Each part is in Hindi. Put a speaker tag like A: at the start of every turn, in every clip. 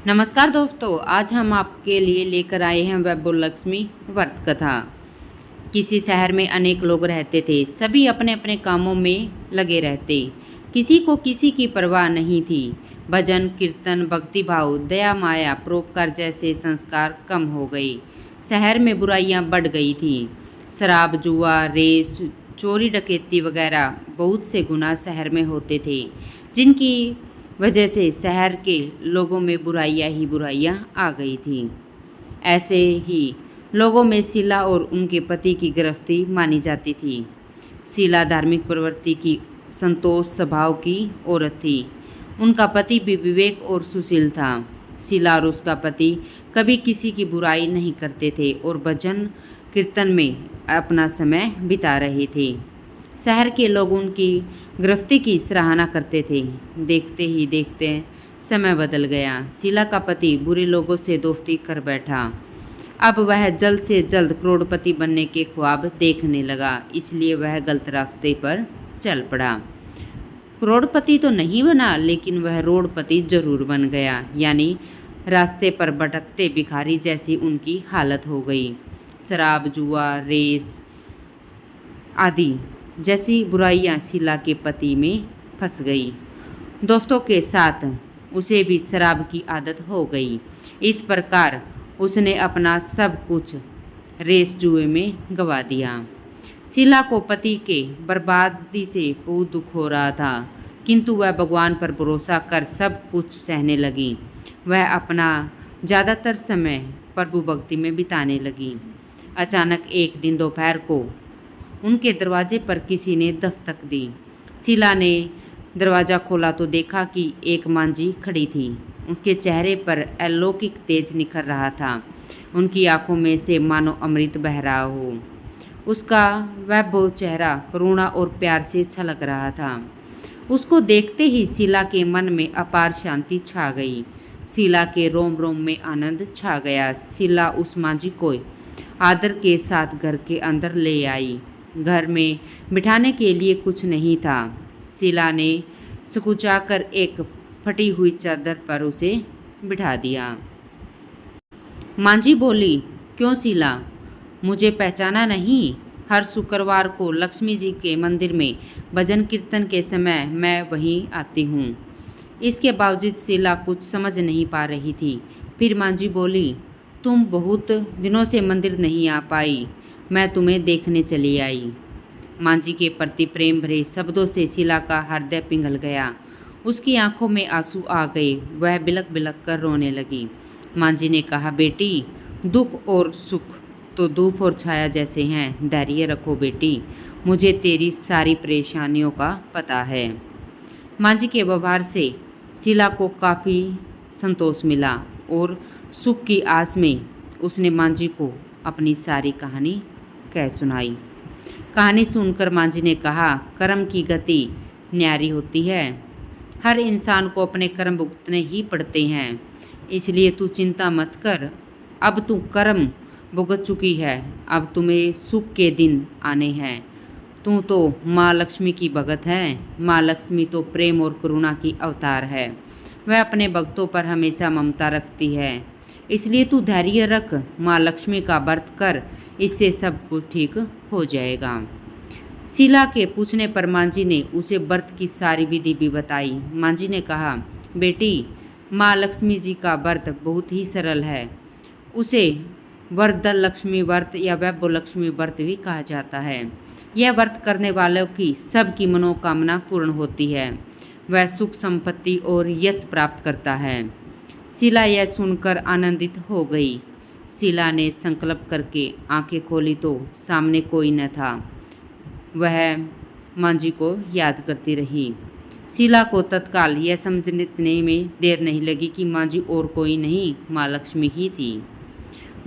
A: नमस्कार दोस्तों, आज हम आपके लिए लेकर आए हैं वैभवलक्ष्मी व्रत कथा। किसी शहर में अनेक लोग रहते थे। सभी अपने अपने कामों में लगे रहते। किसी को किसी की परवाह नहीं थी। भजन कीर्तन, भक्ति भाव, दया माया, परोपकार जैसे संस्कार कम हो गए। शहर में बुराइयां बढ़ गई थीं। शराब, जुआ, रेस, चोरी डकैती वगैरह बहुत से गुनाह शहर में होते थे, जिनकी वजह से शहर के लोगों में बुराइयां ही बुराइयां आ गई थीं। ऐसे ही लोगों में शीला और उनके पति की गिरफ्ती मानी जाती थी। शीला धार्मिक प्रवृत्ति की, संतोष स्वभाव की औरत थी। उनका पति भी विवेक और सुशील था। शीला और उसका पति कभी किसी की बुराई नहीं करते थे और भजन कीर्तन में अपना समय बिता रहे थे। शहर के लोग उनकी गिरफ्ती की सराहना करते थे। देखते ही देखते समय बदल गया। शीला का पति बुरे लोगों से दोस्ती कर बैठा। अब वह जल्द से जल्द करोड़पति बनने के ख्वाब देखने लगा, इसलिए वह गलत रास्ते पर चल पड़ा। करोड़पति तो नहीं बना, लेकिन वह रोडपति जरूर बन गया। यानी रास्ते पर भटकते भिखारी जैसी उनकी हालत हो गई। शराब, जुआ, रेस आदि जैसी बुराइयां शीला के पति में फंस गई। दोस्तों के साथ उसे भी शराब की आदत हो गई। इस प्रकार उसने अपना सब कुछ रेस जुए में गंवा दिया। शीला को पति के बर्बादी से बहुत दुख हो रहा था, किंतु वह भगवान पर भरोसा कर सब कुछ सहने लगी। वह अपना ज़्यादातर समय प्रभु भक्ति में बिताने लगी। अचानक एक दिन दोपहर को उनके दरवाजे पर किसी ने दस्तक दी। शीला ने दरवाज़ा खोला तो देखा कि एक मांझी खड़ी थी। उनके चेहरे पर अलौकिक तेज निखर रहा था। उनकी आंखों में से मानो अमृत बह रहा हो। उसका वैभव चेहरा करुणा और प्यार से छलक रहा था। उसको देखते ही शीला के मन में अपार शांति छा गई। शीला के रोम रोम में आनंद छा गया। शीला उस मांझी को आदर के साथ घर के अंदर ले आई। घर में बिठाने के लिए कुछ नहीं था। शीला ने सुकुचाकर एक फटी हुई चादर पर उसे बिठा दिया। मांझी बोली, क्यों शीला, मुझे पहचाना नहीं? हर शुक्रवार को लक्ष्मी जी के मंदिर में भजन कीर्तन के समय मैं वहीं आती हूँ। इसके बावजूद शीला कुछ समझ नहीं पा रही थी। फिर मांझी बोली, तुम बहुत दिनों से मंदिर नहीं आ पाई, मैं तुम्हें देखने चली आई। मांझी के प्रति प्रेम भरे शब्दों से शीला का हृदय पिघल गया। उसकी आंखों में आंसू आ गए। वह बिलक बिलक कर रोने लगी। मांझी ने कहा, बेटी, दुख और सुख तो धूप और छाया जैसे हैं। धैर्य रखो बेटी, मुझे तेरी सारी परेशानियों का पता है। मांझी के व्यवहार से शीला को काफ़ी संतोष मिला और सुख की आस में उसने मांझी को अपनी सारी कहानी कह सुनाई। कहानी सुनकर मांझी ने कहा, कर्म की गति न्यारी होती है। हर इंसान को अपने कर्म भुगतने ही पड़ते हैं, इसलिए तू चिंता मत कर। अब तू कर्म भुगत चुकी है, अब तुम्हें सुख के दिन आने हैं। तू तो माँ लक्ष्मी की भगत है। माँ लक्ष्मी तो प्रेम और करुणा की अवतार है। वह अपने भक्तों पर हमेशा ममता रखती है, इसलिए तू धैर्य रख। माँ लक्ष्मी का व्रत कर, इससे सब कुछ ठीक हो जाएगा। शीला के पूछने पर मांझी ने उसे व्रत की सारी विधि भी बताई। मांझी ने कहा, बेटी, माँ लक्ष्मी जी का व्रत बहुत ही सरल है। उसे वरद लक्ष्मी व्रत या वैभवलक्ष्मी व्रत भी कहा जाता है। यह व्रत करने वालों की सबकी मनोकामना पूर्ण होती है। वह सुख, संपत्ति और यश प्राप्त करता है। शीला यह सुनकर आनंदित हो गई। शीला ने संकल्प करके आंखें खोली तो सामने कोई न था। वह मांझी को याद करती रही। शीला को तत्काल यह समझने में देर नहीं लगी कि मांझी और कोई नहीं, माँ लक्ष्मी ही थी।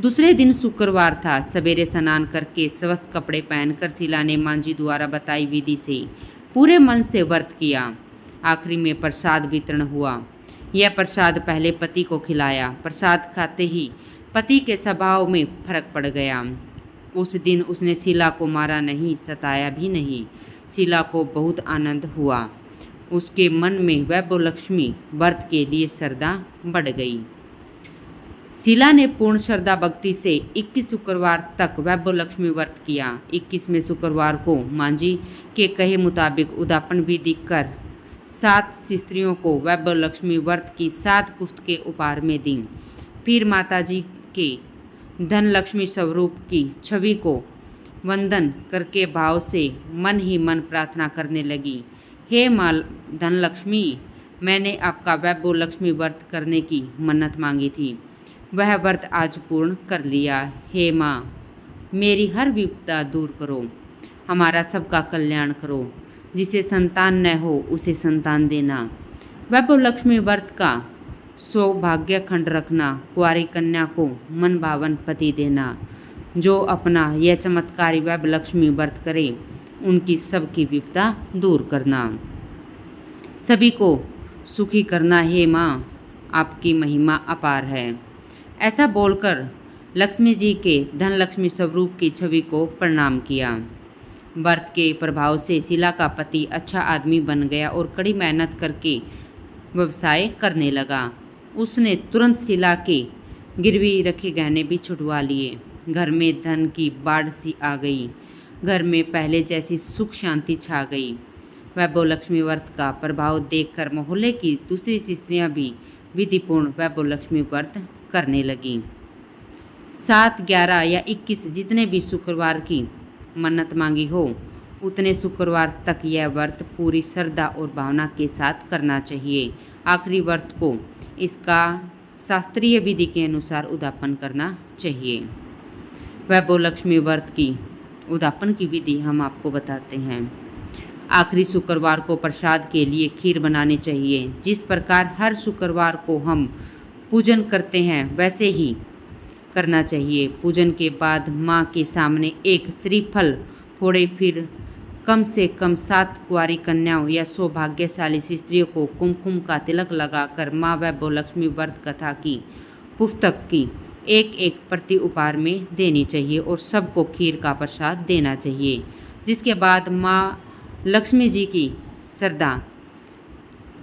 A: दूसरे दिन शुक्रवार था। सवेरे स्नान करके स्वस्थ कपड़े पहनकर शीला ने मांझी द्वारा बताई विधि से पूरे मन से व्रत किया। आखिरी में प्रसाद वितरण हुआ। यह प्रसाद पहले पति को खिलाया। प्रसाद खाते ही पति के स्वभाव में फर्क पड़ गया। उस दिन उसने शीला को मारा नहीं, सताया भी नहीं। शीला को बहुत आनंद हुआ। उसके मन में वैभवलक्ष्मी व्रत के लिए श्रद्धा बढ़ गई। शीला ने पूर्ण श्रद्धा भक्ति से 21 शुक्रवार तक वैभव लक्ष्मी व्रत किया। 21वें शुक्रवार को मां जी के कहे मुताबिक उद्यापन विधि कर 7 स्त्रियों को वैभव लक्ष्मी व्रत की 7 पुस्तकें उपहार में दी। फिर माता जी के धन लक्ष्मी स्वरूप की छवि को वंदन करके भाव से मन ही मन प्रार्थना करने लगी। हे मां धन लक्ष्मी, मैंने आपका वैभव लक्ष्मी व्रत करने की मन्नत मांगी थी, वह व्रत आज पूर्ण कर लिया। हे माँ, मेरी हर विपदा दूर करो, हमारा सबका कल्याण करो। जिसे संतान न हो उसे संतान देना। वैभव लक्ष्मी व्रत का सौभाग्य खंड रखना। कुंवारी कन्या को मन भावन पति देना। जो अपना यह चमत्कारी वैभव लक्ष्मी व्रत करे उनकी सबकी विपदा दूर करना, सभी को सुखी करना। हे माँ, आपकी महिमा अपार है। ऐसा बोलकर लक्ष्मी जी के धन लक्ष्मी स्वरूप की छवि को प्रणाम किया। व्रत के प्रभाव से शीला का पति अच्छा आदमी बन गया और कड़ी मेहनत करके व्यवसाय करने लगा। उसने तुरंत शीला के गिरवी रखे गहने भी छुड़वा लिए। घर में धन की बाढ़ सी आ गई। घर में पहले जैसी सुख शांति छा गई। वैभव लक्ष्मी व्रत का प्रभाव देखकर मोहल्ले की दूसरी स्त्रियां भी विधिपूर्ण वैभव लक्ष्मी व्रत करने लगी। 7, 11 या 21 जितने भी शुक्रवार की मन्नत मांगी हो उतने शुक्रवार तक यह व्रत पूरी श्रद्धा और भावना के साथ करना चाहिए। आखिरी व्रत को इसका शास्त्रीय विधि के अनुसार उद्यापन करना चाहिए। वैभव लक्ष्मी व्रत की उद्यापन की विधि हम आपको बताते हैं। आखिरी शुक्रवार को प्रसाद के लिए खीर बनानी चाहिए। जिस प्रकार हर शुक्रवार को हम पूजन करते हैं वैसे ही करना चाहिए। पूजन के बाद माँ के सामने एक श्रीफल फोड़े। फिर कम से कम 7 कुंवारी कन्याओं या सौभाग्यशाली स्त्रियों को कुमकुम का तिलक लगाकर माँ वैभव लक्ष्मी व्रत कथा की पुस्तक की एक प्रति उपहार में देनी चाहिए और सबको खीर का प्रसाद देना चाहिए। जिसके बाद माँ लक्ष्मी जी की श्रद्धा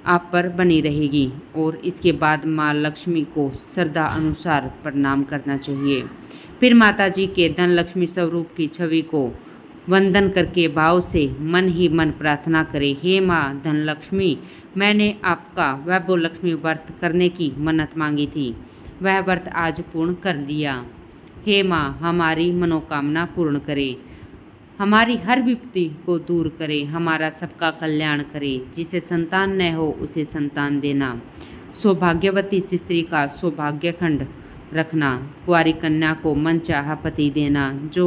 A: आप पर बनी रहेगी और इसके बाद माँ लक्ष्मी को श्रद्धा अनुसार प्रणाम करना चाहिए। फिर माता जी के धन लक्ष्मी स्वरूप की छवि को वंदन करके भाव से मन ही मन प्रार्थना करें। हे माँ धन लक्ष्मी, मैंने आपका वैभव लक्ष्मी व्रत करने की मन्नत मांगी थी, वह व्रत आज पूर्ण कर लिया। हे माँ, हमारी मनोकामना पूर्ण करे, हमारी हर विपत्ति को दूर करे, हमारा सबका कल्याण करे। जिसे संतान न हो उसे संतान देना। सौभाग्यवती स्त्री का सौभाग्य खंड रखना। कुंवारी कन्या को मनचाहा पति देना। जो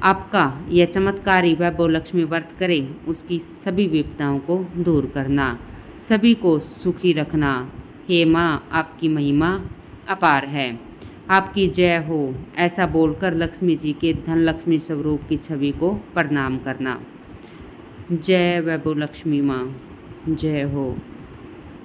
A: आपका यह चमत्कारी वैभव लक्ष्मी व्रत करे उसकी सभी विपदाओं को दूर करना, सभी को सुखी रखना। हे माँ, आपकी महिमा अपार है, आपकी जय हो। ऐसा बोलकर लक्ष्मी जी के धन लक्ष्मी स्वरूप की छवि को प्रणाम करना। जय वैभव लक्ष्मी माँ, जय हो।